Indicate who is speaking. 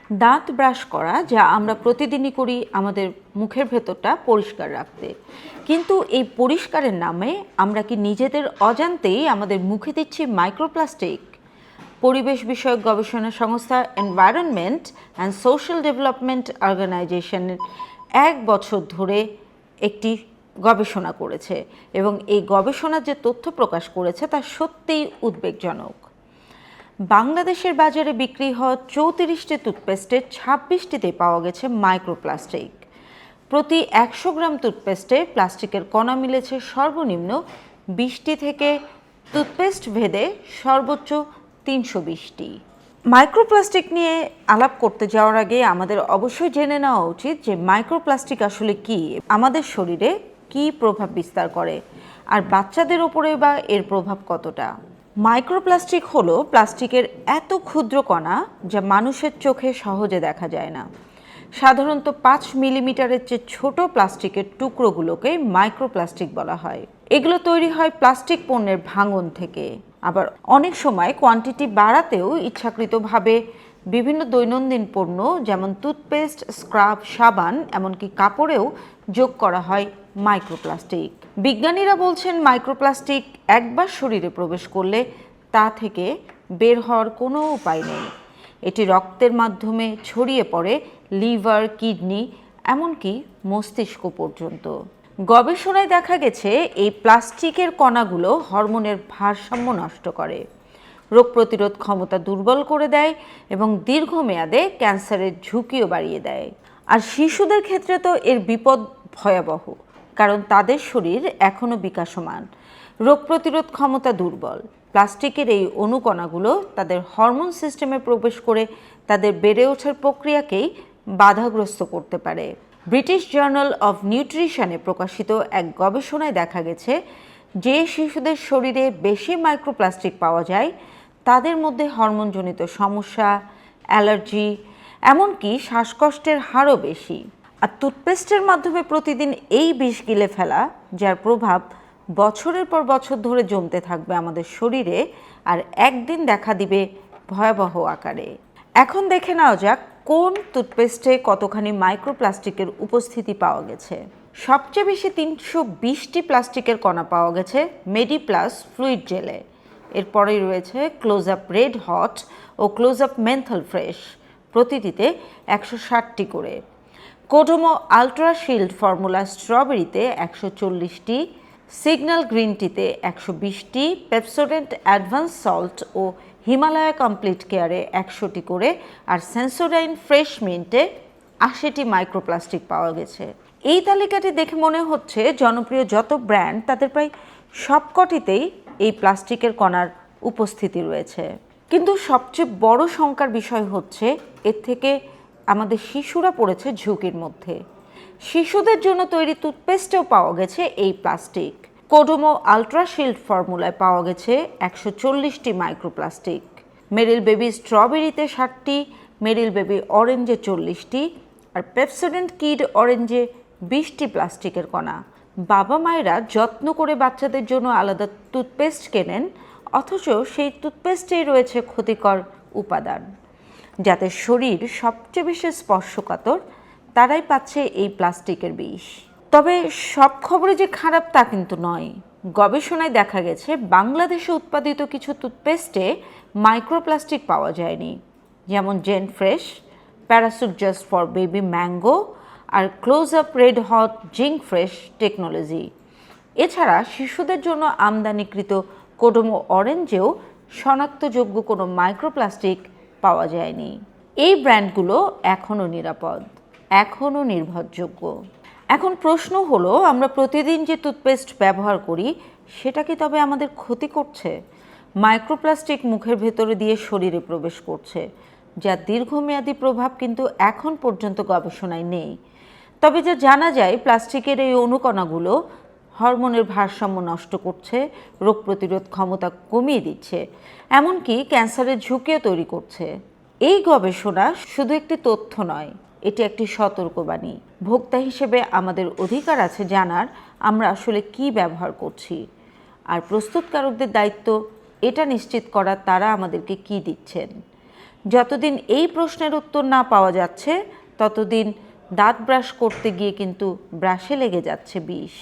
Speaker 1: দাঁত ব্রাশ করা, যা আমরা প্রতিদিনই করি আমাদের মুখের ভেতরটা পরিষ্কার রাখতে, কিন্তু এই পরিষ্কারের নামে আমরা কি নিজেদের অজান্তেই আমাদের মুখে দিচ্ছি মাইক্রোপ্লাস্টিক? পরিবেশ বিষয়ক গবেষণা সংস্থা environment and social development organisation 1 বছর ধরে একটি গবেষণা করেছে, এবং এই গবেষণার যে তথ্য প্রকাশ করেছে তা সত্যিই উদ্বেগজনক। বাংলাদেশের বাজারে বিক্রি হওয়া 34টি টুথপেস্টের 26টিতে পাওয়া গেছে মাইক্রোপ্লাস্টিক। প্রতি 100 গ্রাম টুথপেস্টে প্লাস্টিকের কণা মিলেছে সর্বনিম্ন 20টি থেকে টুথপেস্ট ভেদে সর্বোচ্চ 320টি। মাইক্রোপ্লাস্টিক নিয়ে আলাপ করতে যাওয়ার আগে আমাদের অবশ্যই জেনে নেওয়া উচিত যে মাইক্রোপ্লাস্টিক আসলে কী, আমাদের শরীরে কী প্রভাব বিস্তার করে, আর বাচ্চাদের ওপরে বা এর প্রভাব কতটা। মাইক্রোপ্লাস্টিক হলো প্লাস্টিকের এত ক্ষুদ্র কণা যা মানুষের চোখে সহজে দেখা যায় না। সাধারণত 5 মিলিমিটারের চেয়ে ছোট প্লাস্টিকের টুকরোগুলোকে মাইক্রোপ্লাস্টিক বলা হয়। এগুলো তৈরি হয় প্লাস্টিক পণ্যের ভাঙন থেকে। আবার অনেক সময় কোয়ান্টিটি বাড়াতেও ইচ্ছাকৃতভাবে বিভিন্ন দৈনন্দিন পণ্য যেমন টুথপেস্ট, স্ক্রাব, সাবান, এমনকি কাপড়েও যোগ করা হয় মাইক্রোপ্লাস্টিক। বিজ্ঞানীরা বলছেন মাইক্রোপ্লাস্টিক একবার শরীরে প্রবেশ করলে তা থেকে বের হওয়ার কোনো উপায় নেই। এটি রক্তের মাধ্যমে ছড়িয়ে পড়ে লিভার, কিডনি, এমনকি মস্তিষ্ক পর্যন্ত। গবেষণায় দেখা গেছে এই প্লাস্টিকের কণাগুলো হরমোনের ভারসাম্য নষ্ট করে, রোগ প্রতিরোধ ক্ষমতা দুর্বল করে দেয় এবং দীর্ঘমেয়াদে ক্যান্সারের ঝুঁকিও বাড়িয়ে দেয়। আর শিশুদের ক্ষেত্রে তো এর বিপদ ভয়াবহ, কারণ তাদের শরীর এখনও বিকাশমান, রোগ প্রতিরোধ ক্ষমতা দুর্বল। প্লাস্টিকের এই অণুকণাগুলো তাদের হরমোন সিস্টেমে প্রবেশ করে তাদের বেড়ে ওঠার প্রক্রিয়াকেই বাধাগ্রস্ত করতে পারে। ব্রিটিশ জার্নাল অফ নিউট্রিশনে প্রকাশিত এক গবেষণায় দেখা গেছে যে শিশুদের শরীরে বেশি মাইক্রোপ্লাস্টিক পাওয়া যায় তাদের মধ্যে হরমোনজনিত সমস্যা, অ্যালার্জি, এমনকি শ্বাসকষ্টের হারও বেশি। আর টুথপেস্টের মাধ্যমে প্রতিদিন এই বিষ গিলে ফেলা, যার প্রভাব বছরের পর বছর ধরে জমতে থাকবে আমাদের শরীরে, আর একদিন দেখা দিবে ভয়াবহ আকারে। এখন দেখে নেওয়া যাক কোন টুথপেস্টে কতখানি মাইক্রোপ্লাস্টিকের উপস্থিতি পাওয়া গেছে। সবচেয়ে বেশি 320টি প্লাস্টিকের কণা পাওয়া গেছে মেডিপ্লাস ফ্লুইড জেলে। এরপরেই রয়েছে ক্লোজ আপ রেড হট ও ক্লোজ আপ মেন্থল ফ্রেশ, প্রতিটিতে 160টি করে। কোডোমো আলট্রা শিল্ড ফর্মুলা স্ট্রবেরিতে 140টি, সিগন্যাল গ্রিন টিতে 120টি, পেপসোডেন্ট অ্যাডভান্স সল্ট ও হিমালয়া কমপ্লিট কেয়ারে 100টি করে, আর সেন্সোডাইন ফ্রেশ মিন্টে 80টি মাইক্রোপ্লাস্টিক পাওয়া গেছে। এই তালিকাটি দেখে মনে হচ্ছে জনপ্রিয় যত ব্র্যান্ড তাদের প্রায় সবকটিতেই এই প্লাস্টিকের কণার উপস্থিতি রয়েছে। কিন্তু সবচেয়ে বড় শঙ্কার বিষয় হচ্ছে এর থেকে আমাদের শিশুরা পড়েছে ঝুঁকির মধ্যে। শিশুদের জন্য তৈরি টুথপেস্টেও পাওয়া গেছে এই প্লাস্টিক। কোডোমো আলট্রা শিল্ড ফর্মুলায় পাওয়া গেছে 140টি মাইক্রোপ্লাস্টিক। মেরিল বেবি স্ট্রবেরিতে 60টি, মেরিল বেবি অরেঞ্জে 40টি, আর পেপসোডেন্ট কিড অরেঞ্জে 20টি প্লাস্টিকের কণা। বাবা মায়েরা যত্ন করে বাচ্চাদের জন্য আলাদা টুথপেস্ট কেনেন, অথচ সেই টুথপেস্টেই রয়েছে ক্ষতিকর উপাদান। যাদের শরীর সবচেয়ে বেশি স্পর্শকাতর তারাই পাচ্ছে এই প্লাস্টিকের বিষ। তবে সব খবরে যে খারাপ তা কিন্তু নয়। গবেষণায় দেখা গেছে বাংলাদেশে উৎপাদিত কিছু টুথপেস্টে মাইক্রোপ্লাস্টিক পাওয়া যায়নি, যেমন Zen fresh, Parachute just for baby mango, আর close up red hot zinc fresh technology. এছাড়া শিশুদের জন্য আমদানিকৃত কোডোমো অরেঞ্জেও শনাক্তযোগ্য কোনো মাইক্রোপ্লাস্টিক পাওয়া যায়নি। এই ব্র্যান্ডগুলো এখনও নিরাপদ, এখনও নির্ভরযোগ্য। এখন প্রশ্ন হলো, আমরা প্রতিদিন যে টুথপেস্ট ব্যবহার করি সেটা কি তবে আমাদের ক্ষতি করছে? মাইক্রোপ্লাস্টিক মুখের ভেতরে দিয়ে শরীরে প্রবেশ করছে, যার দীর্ঘমেয়াদী প্রভাব কিন্তু এখন পর্যন্ত গবেষণায় নেই। তবে যা জানা যায়, প্লাস্টিকের এই অণুকণাগুলো হরমোনের ভারসাম্য নষ্ট করছে, রোগ প্রতিরোধ ক্ষমতা কমিয়ে দিচ্ছে, এমনকি ক্যান্সারের ঝুঁকিও তৈরি করছে। এই গবেষণা শুধু একটি তথ্য নয়, এটি একটি সতর্কবাণী। ভোক্তা হিসেবে আমাদের অধিকার আছে জানার আমরা আসলে কি ব্যবহার করছি, আর প্রস্তুতকারকদের দায়িত্ব এটা নিশ্চিত করা তারা আমাদেরকে কি দিচ্ছেন। যতদিন এই প্রশ্নের উত্তর না পাওয়া যাচ্ছে ততদিন দাঁত ব্রাশ করতে গিয়ে কিন্তু ব্রাশে লেগে যাচ্ছে বিষ।